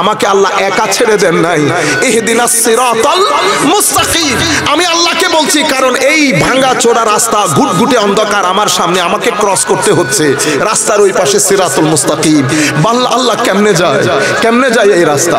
আমাকে আল্লাহ একা ছেড়ে দেন নাই। ইহদিনাস সিরাতাল মুস্তাকিম, আমি আল্লাহকে বলছি, কারণ এই ভাঙা চোরা রাস্তা, ঘুটঘুটে অন্ধকার আমার সামনে, আমাকে ক্রস করতে হচ্ছে। রাস্তার ওই পাশে সিরাতুল মুস্তাকিম। আল্লাহ কেমনে যায়, কেমনে যায় এই রাস্তা?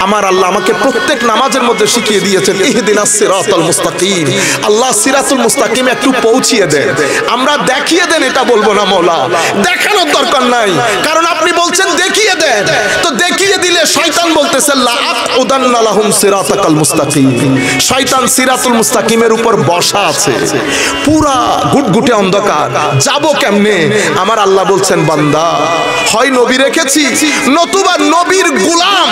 আমার আল্লাহ আমাকে প্রত্যেক নামাজের মধ্যে শিখিয়ে দিয়েছেন ইহদিনাস সিরাতাল মুস্তাকিম। আল্লাহ সিরাতুল মুস্তাকিম একটু পৌঁছিয়ে দেন, আমরা দেখিয়ে দেন এটা বলবো না মওলা, দেখানোর দরকার নাই, কারণ আপনি বলছেন দেখিয়ে দেন। তো দেখিয়ে দিলে শয়তান বলতেছে লাআকুদান্না লাহুম সিরাতাকাল মুস্তাকিম, শয়তান সিরাতুল মুস্তাকিমের উপর বসা আছে, পুরা ঘুটঘুটে অন্ধকার, যাব কেমনে? আমার আল্লাহ বলছেন বান্দা, হয় নবী রেখেছি, নতুবা নবীর গোলাম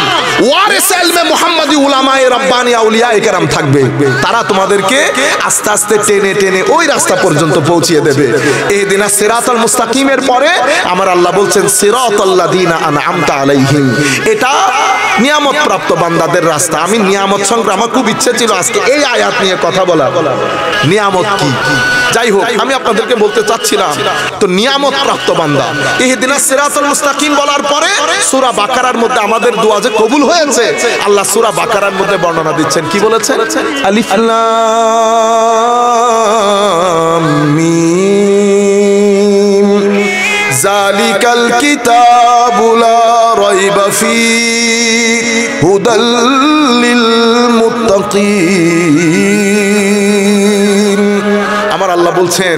ওয়ারিস ইলমে মুহাম্মাদি উলামায়ে রাব্বানি আউলিয়ায়ে কেরাম থাকবে, তারা তোমাদেরকে আস্তে আস্তে টেনে টেনে ওই রাস্তা পর্যন্ত পৌঁছিয়ে দেবে। ইহদিনাস সিরাতাল মুস্তাকিমের পরে আমার আল্লাহ বলছেন সিরাতাল্লাযিনা আনআমতা আলাইহিম, এটা নিয়ামত প্রাপ্ত বান্দাদের রাস্তা। আমি নিয়ামত সংক্রান্ত আমার খুব ইচ্ছে ছিল আজকে এই আয়াত নিয়ে কথা বলা, নিয়ামত কি। যাই হোক, আমি আপনাদেরকে বলতে চাচ্ছিলাম, তো নিয়ামত প্রাপ্ত বান্দা ইহদিনাস সিরাতাল মুস্তাকিম বলার পরে সূরা বাকারার মধ্যে আমাদের দোয়া যে কবুল হয়েছে, আল্লাহ সূরা বাকারার মধ্যে বর্ণনা দিচ্ছেন, কি বলেছেন? আলিফ লাম মিম যালিকাল কিতাবু লা রাইবা ফীহি হুদাল লিল মুত্তাকিন। আমার আল্লাহ বলছেন,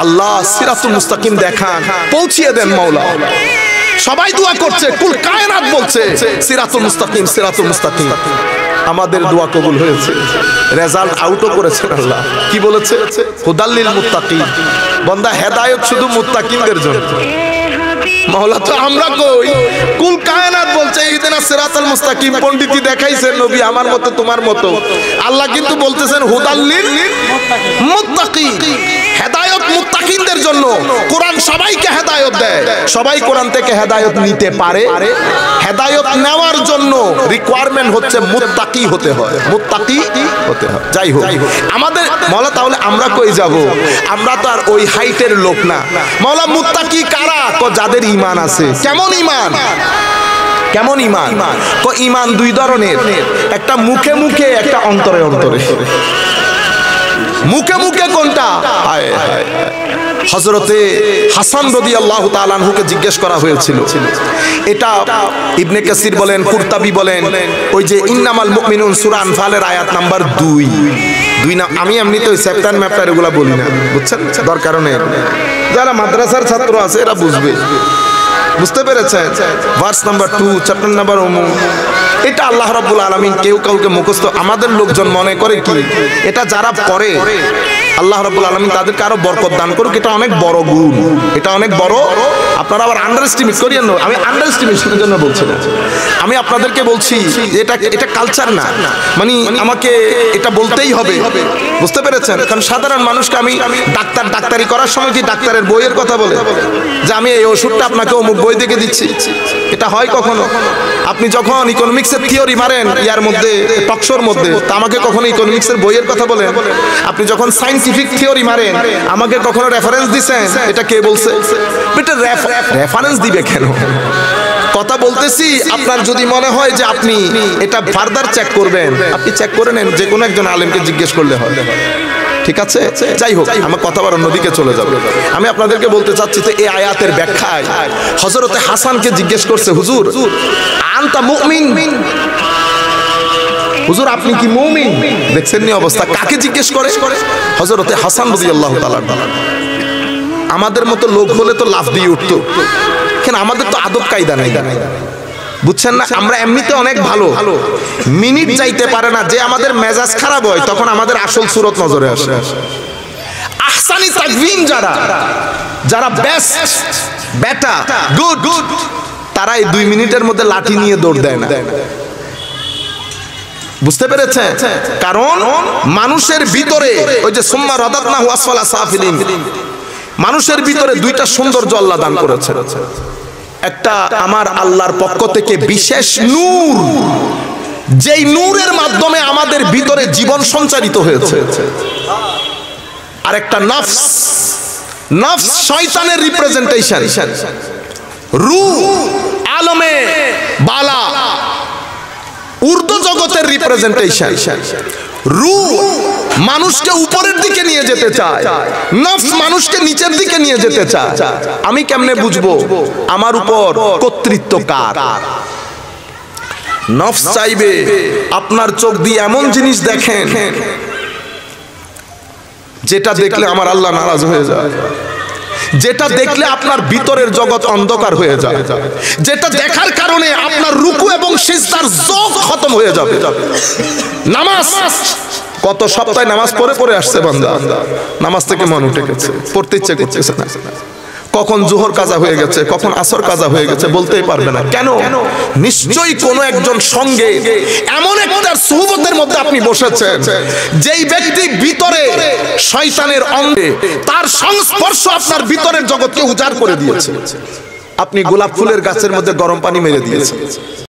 আল্লাহ সিরাতুল মুস্তাকিম দেখান, পৌঁছিয়ে দেন মাওলা। সবাই দোয়া করছে, কুল কায়নাত বলছে সিরাতুল মুস্তাকিম, সিরাতুল মুস্তাকিম। আমাদের দোয়া কবুল হয়েছে, রেজাল্ট আউটও করেছেন আল্লাহ। কি বলেছে? হুদাল লিল মুত্তাকিন, বান্দা হেদায়েত শুধু মুত্তাকিনদের জন্য। মাওলা তো আমরা কই, কুল কায়নাত বলছে ইহদিনাস সিরাতাল মুস্তাকিম। পণ্ডিতই দেখাইছেন নবী আমার মতো তোমার মতো, আল্লাহ কিন্তু বলতেছেন হুদাল লিল মুত্তাকিন, হেদায়েত মুত্তাকিনদের জন্য। কোরআন সবাইকে হেদায়েত দেয়, সবাই কোরআন থেকে হেদায়েত নিতে পারে। হেদায়েত নেওয়ার জন্য রিকোয়ারমেন্ট হচ্ছে মুত্তাকি হতে হয়, মুত্তাকি হতে হয়। যাই হোক, আমাদের মাওলা, তাহলে আমরা কই যাব? আমরা তো আর ওই হাইটের লোক না। মাওলা মুত্তাকি কারা? যাদের ঈমান আছে। কেমন ঈমান? কেমন ঈমান? ঈমান দুই ধরনের, একটা মুখে মুখে, একটা অন্তরে অন্তরে। মুখে মুখে কোনটা? হযরতে হাসান রাদিয়াল্লাহু তাআলা আনহুকে জিজ্ঞেস করা হয়েছিল, এটা ইবনে কাসির বলেন, কুরতাবি বলেন, ওই যে ইন্নামাল মুমিনুন সূরা আনফালের আয়াত নাম্বার 2 না। আমি এমনিতে ওই চ্যাপ্টার ম্যাপ্টার এগুলা বলি না, বুঝছেন? দরকার নেই, যারা মাদ্রাসার ছাত্র আছে এরা বুঝবে, বুঝতে পেরেছেন? ভার্স নাম্বার 2, চ্যাপ্টার নাম্বার এটা আল্লাহ রাব্বুল আলামিন কেউ কাউকে মুখস্থ, আমাদের লোকজন মনে করে কি এটা যারা পড়ে আল্লাহ রাব্বুল আলামিন তাদেরকে আরো বরকত দান করুক, এটা অনেক বড় গুণ, এটা অনেক বড়। আপনারা আবার আন্ডার এস্টিমেট করিয়েন না, আমি আন্ডার এস্টিমেশনের জন্য বলছি না, আমি আপনাদেরকে বলছি এটা কালচার না, মানে আমাকে এটা বলতেই হবে, বুঝতে পেরেছেন? কারণ সাধারণ মানুষকে আমি ডাক্তারি করার সময় কি ডাক্তারের বইয়ের কথা বলে যে আমি এই ওষুধটা আপনাকে অমুক বই থেকে দিচ্ছি, এটা হয় কখনো? আপনি যখন ইকোনমিক্সের থিওরি মারেন ইয়ার মধ্যে, টকশোর মধ্যে, তা আমাকে কখনো ইকোনমিক্সের বইয়ের কথা বলেন? আপনি যখন সায়েন্টিফিক থিওরি মারেন আমাকে কখনো রেফারেন্স দিছেন? এটা কে বলছে? এটা রেফারেন্স দিবে কেন? কথা বলতেছি, আপনার যদি মনে হয় যে আপনি এটা ফার্দার চেক করবেন, আপনি চেক করে নেন, যে কোনো একজন আলেমকে জিজ্ঞেস করলে হয়, ঠিক আছে? যাই হোক, আমার কথা বলার অন্যদিকে চলে যাবে। আমি আপনাদেরকে বলতে চাচ্ছি, তো এই আয়াতের ব্যাখ্যায় হযরতে হাসানকে জিজ্ঞেস করছে, হুজুর আনতা মুমিন, হুজুর আপনি কি মুমিন? দেখছেন নি অবস্থা, কাকে জিজ্ঞেস করে? হযরতে হাসান রাদিয়াল্লাহু তাআলা। আমাদের মতো লোক হলে তো লাফ দিয়ে উঠতো, কেন? আমাদের তো আদব কায়দা নাই, বুঝছেন না? আমরা এমনিতে অনেক ভালো, মিনিট যাইতে পারে না যে আমাদের মেজাজ খারাপ হয়, তখন আমাদের আসল সুরত নজরে আসে। আহসানি তাকওয়িম যারা বেস্ট, বেটা, গুড, তারা এই 2 মিনিটের মধ্যে লাঠি নিয়ে দৌড় দেয় না, বুঝতে পেরেছেন? কারণ মানুষের ভিতরে ওই যে সুম্মা রাদাদনাহু আসফালা সাফিলিন, মানুষের ভিতরে 2টা সৌন্দর্য আল্লাহ দান করেছে। একটা আমার আল্লাহর পক্ষ থেকে বিশেষ নূর, যেই নূরের মাধ্যমে আমাদের ভিতরে জীবন সঞ্চারিত হয়েছে। আর একটা নফস, শয়তানের রিপ্রেজেন্টেশন, রূহ আলমে বালা, উর্দু জগতের রিপ্রেজেন্টেশন। রূহ মানুষকে উপরের দিকে নিয়ে যেতে চায়, নফস মানুষকে নিচের দিকে নিয়ে যেতে চায়। আমি কেমনে বুঝবো আমার উপর কর্তৃত্ব কার? নফস চাইবে আপনার চোখ দিয়ে এমন জিনিস দেখেন যেটা দেখলে আমার আল্লাহ নারাজ হয়ে যায়, যেটা দেখলে আপনার ভিতরের জগৎ অন্ধকার হয়ে যায়, যেটা দেখার কারণে আপনার রুকু এবং সিজদার যোগ খতম হয়ে যাবে। নামাজ কত সপ্তাহে নামাজ পড়ে পড়ে আসছে বান্দা, নামাজ থেকে মন উঠে গেছে, পড়তে ইচ্ছে করতেছে না। কখন জোহর কাজা হয়ে গেছে, কখন আসর কাজা হয়ে গেছে বলতেই পারবে না। কেন? নিশ্চয়ই কোনো একজন সঙ্গে এমন একটা সুহবতের মধ্যে আপনি বসেছেন যেই ব্যক্তি ভিতরে শয়তানের অঙ্গে, তার সংস্পর্শ আপনার ভিতরের জগৎকে উজাড় করে দিয়েছে। আপনি গোলাপ ফুলের গাছের মধ্যে গরম পানি মেরে দিয়েছেন।